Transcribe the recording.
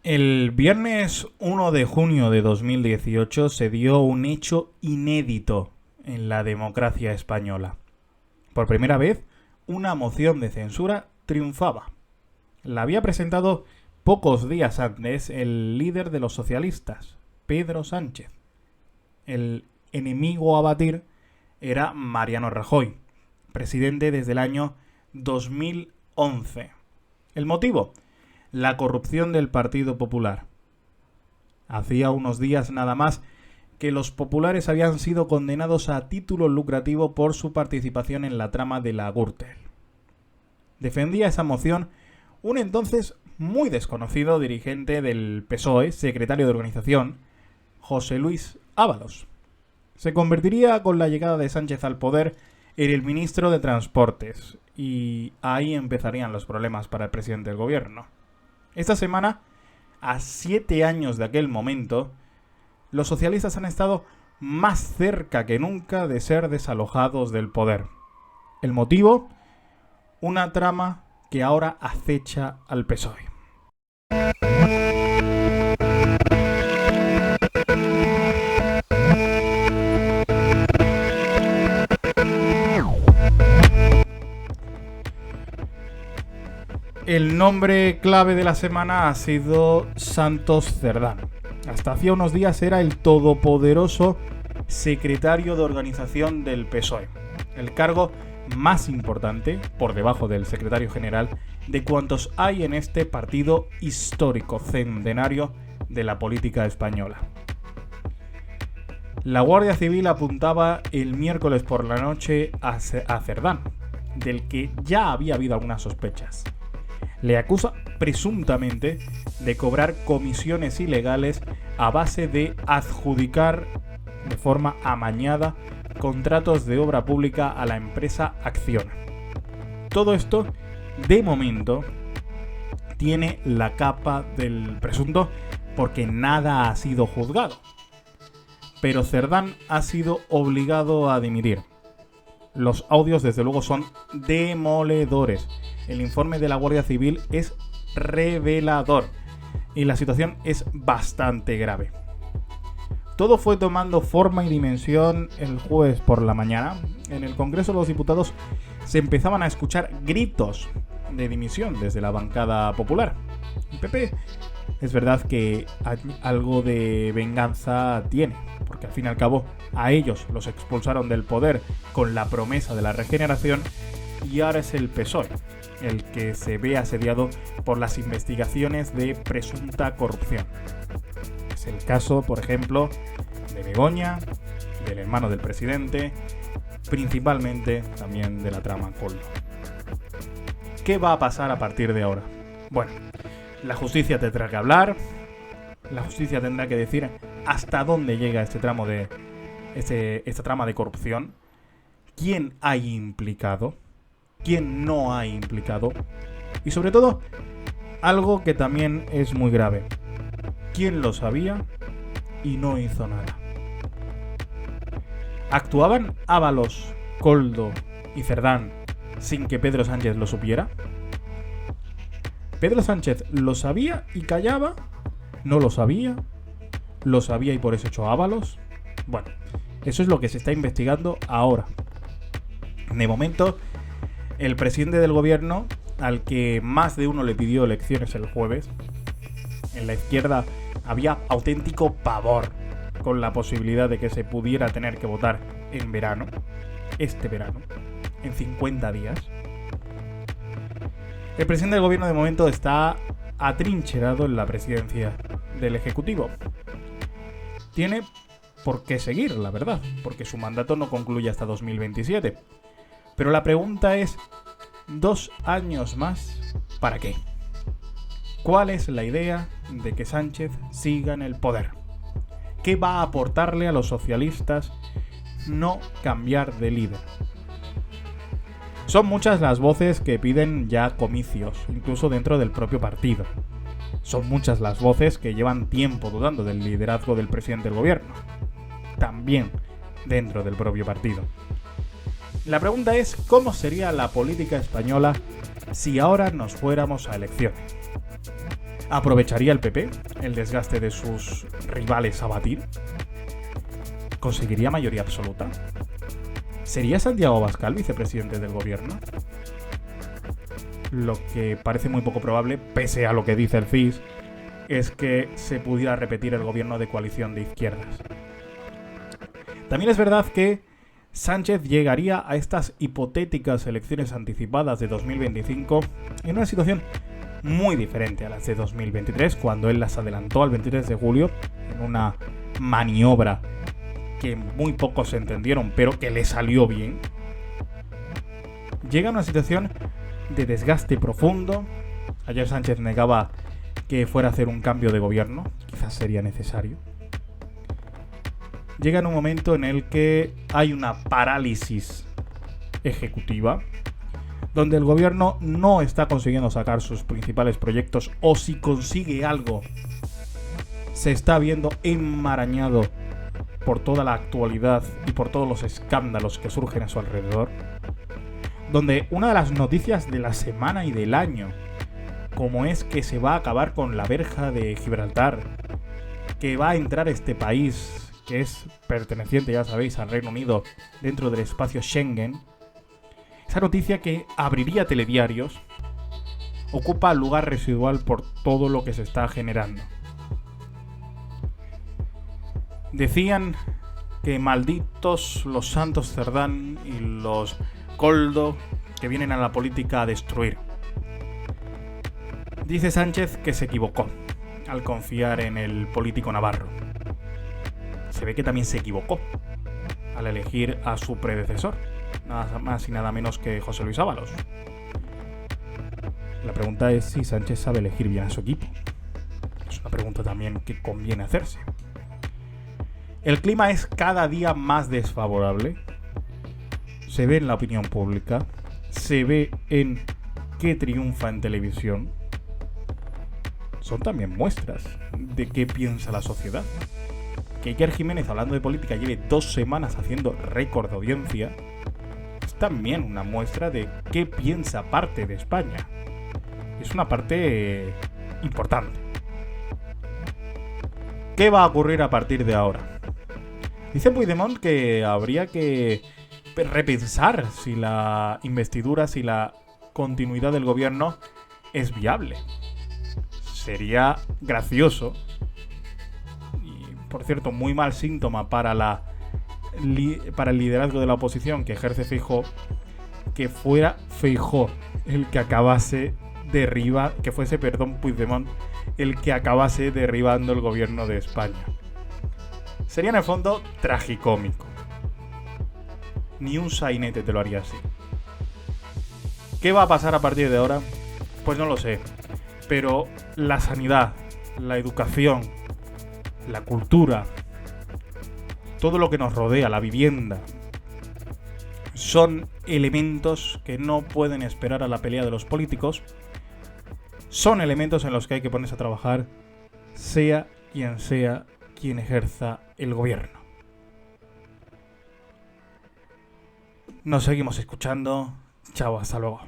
El viernes 1 de junio de 2018 se dio un hecho inédito en la democracia española. Por primera vez, una moción de censura triunfaba. La había presentado pocos días antes el líder de los socialistas, Pedro Sánchez. El enemigo a batir era Mariano Rajoy, presidente desde el año 2011. ¿El motivo? La corrupción del Partido Popular. Hacía unos días nada más que los populares habían sido condenados a título lucrativo por su participación en la trama de la Gürtel. Defendía esa moción un entonces muy desconocido dirigente del PSOE, secretario de organización, José Luis Ábalos. Se convertiría con la llegada de Sánchez al poder en el ministro de Transportes, y ahí empezarían los problemas para el presidente del gobierno. Esta semana, a 7 años de aquel momento, los socialistas han estado más cerca que nunca de ser desalojados del poder. ¿El motivo? Una trama que ahora acecha al PSOE. El nombre clave de la semana ha sido Santos Cerdán. Hasta hacía unos días era el todopoderoso secretario de organización del PSOE, el cargo más importante, por debajo del secretario general, de cuantos hay en este partido histórico, centenario de la política española. La Guardia Civil apuntaba el miércoles por la noche a Cerdán, del que ya había habido algunas sospechas. Le acusa presuntamente de cobrar comisiones ilegales a base de adjudicar de forma amañada contratos de obra pública a la empresa Acciona. Todo esto, de momento, tiene la capa del presunto porque nada ha sido juzgado. Pero Cerdán ha sido obligado a dimitir. Los audios, desde luego, son demoledores. El informe de la Guardia Civil es revelador y la situación es bastante grave. Todo fue tomando forma y dimensión el jueves por la mañana. En el Congreso de los Diputados se empezaban a escuchar gritos de dimisión desde la bancada popular. El PP es verdad que algo de venganza tiene, porque al fin y al cabo a ellos los expulsaron del poder con la promesa de la regeneración y ahora es el PSOE el que se ve asediado por las investigaciones de presunta corrupción. Es el caso, por ejemplo, de Begoña, del hermano del presidente, principalmente también de la trama Koldo. ¿Qué va a pasar a partir de ahora? Bueno, la justicia tendrá que hablar, la justicia tendrá que decir hasta dónde llega esta trama de corrupción, quién hay implicado, quién no hay implicado y sobre todo, algo que también es muy grave, quién lo sabía y no hizo nada. ¿Actuaban Ábalos, Koldo y Cerdán sin que Pedro Sánchez lo supiera? ¿Pedro Sánchez lo sabía y callaba? ¿No lo sabía? ¿Lo sabía y por eso echó a Ábalos? Bueno, eso es lo que se está investigando ahora. De momento, el presidente del gobierno, al que más de uno le pidió elecciones el jueves, en la izquierda había auténtico pavor con la posibilidad de que se pudiera tener que votar en verano, este verano, en 50 días. El presidente del gobierno de momento está atrincherado en la presidencia del Ejecutivo. Tiene por qué seguir, la verdad, porque su mandato no concluye hasta 2027. Pero la pregunta es, 2 años más, ¿para qué? ¿Cuál es la idea de que Sánchez siga en el poder? ¿Qué va a aportarle a los socialistas no cambiar de líder? Son muchas las voces que piden ya comicios, incluso dentro del propio partido. Son muchas las voces que llevan tiempo dudando del liderazgo del presidente del gobierno, también dentro del propio partido. La pregunta es, ¿cómo sería la política española si ahora nos fuéramos a elecciones? ¿Aprovecharía el PP el desgaste de sus rivales a batir? ¿Conseguiría mayoría absoluta? ¿Sería Santiago Abascal vicepresidente del gobierno? Lo que parece muy poco probable, pese a lo que dice el CIS, es que se pudiera repetir el gobierno de coalición de izquierdas. También es verdad que Sánchez llegaría a estas hipotéticas elecciones anticipadas de 2025 en una situación muy diferente a las de 2023, cuando él las adelantó al 23 de julio en una maniobra que muy pocos entendieron, pero que le salió bien. Llega a una situación de desgaste profundo. Ayer Sánchez negaba que fuera a hacer un cambio de gobierno, quizás sería necesario. Llega en un momento en el que hay una parálisis ejecutiva, donde el gobierno no está consiguiendo sacar sus principales proyectos, o si consigue algo, se está viendo enmarañado por toda la actualidad y por todos los escándalos que surgen a su alrededor, donde una de las noticias de la semana y del año, como es que se va a acabar con la verja de Gibraltar, que va a entrar este país, que es perteneciente, ya sabéis, al Reino Unido, dentro del espacio Schengen, esa noticia que abriría telediarios, ocupa el lugar residual por todo lo que se está generando. Decían que malditos los Santos Cerdán y los Coldo que vienen a la política a destruir. Dice Sánchez que se equivocó al confiar en el político navarro. Se ve que también se equivocó al elegir a su predecesor, nada más y nada menos que José Luis Ábalos. La pregunta es si Sánchez sabe elegir bien a su equipo. Es una pregunta también que conviene hacerse. El clima es cada día más desfavorable. Se ve en la opinión pública, se ve en qué triunfa en televisión. Son también muestras de qué piensa la sociedad. Que Iker Jiménez, hablando de política, lleve 2 semanas haciendo récord de audiencia, es también una muestra de qué piensa parte de España. Es una parte importante. ¿Qué va a ocurrir a partir de ahora? Dice Puigdemont que habría que repensar si la investidura, si la continuidad del gobierno es viable. Sería gracioso y, por cierto, muy mal síntoma para el liderazgo de la oposición que ejerce Feijóo, que fuera Feijóo el que acabase Puigdemont el que acabase derribando el gobierno de España. Sería en el fondo tragicómico. Ni un sainete te lo haría así. ¿Qué va a pasar a partir de ahora? Pues no lo sé. Pero la sanidad, la educación, la cultura, todo lo que nos rodea, la vivienda, son elementos que no pueden esperar a la pelea de los políticos. Son elementos en los que hay que ponerse a trabajar, sea quien sea quien ejerza el gobierno. Nos seguimos escuchando. Chao, hasta luego.